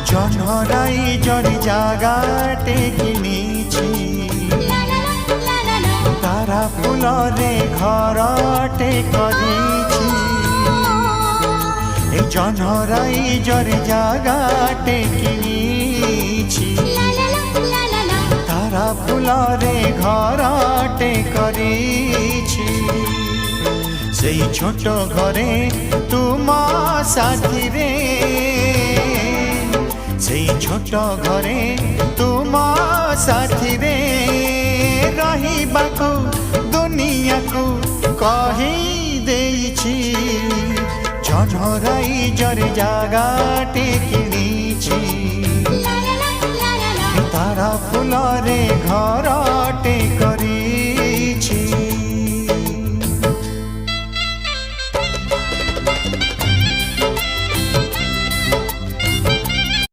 জনরাই জরি জাগাটে কিনিছি তারা ফুলরে ঘরটে করিছি এই জনরাই জরি জাগাটে কিনিছি তারা ফুলরে ঘরটে করিছি সেই ছোট ঘরে তুমা সাথী রে সেই ছোট ঘরে তুমা সাথী রে রহিবাকু দুনিয়াকু কহি দেইছি জনরাই জরি জাগাটে কিনিছি তারা ফুলরে ঘর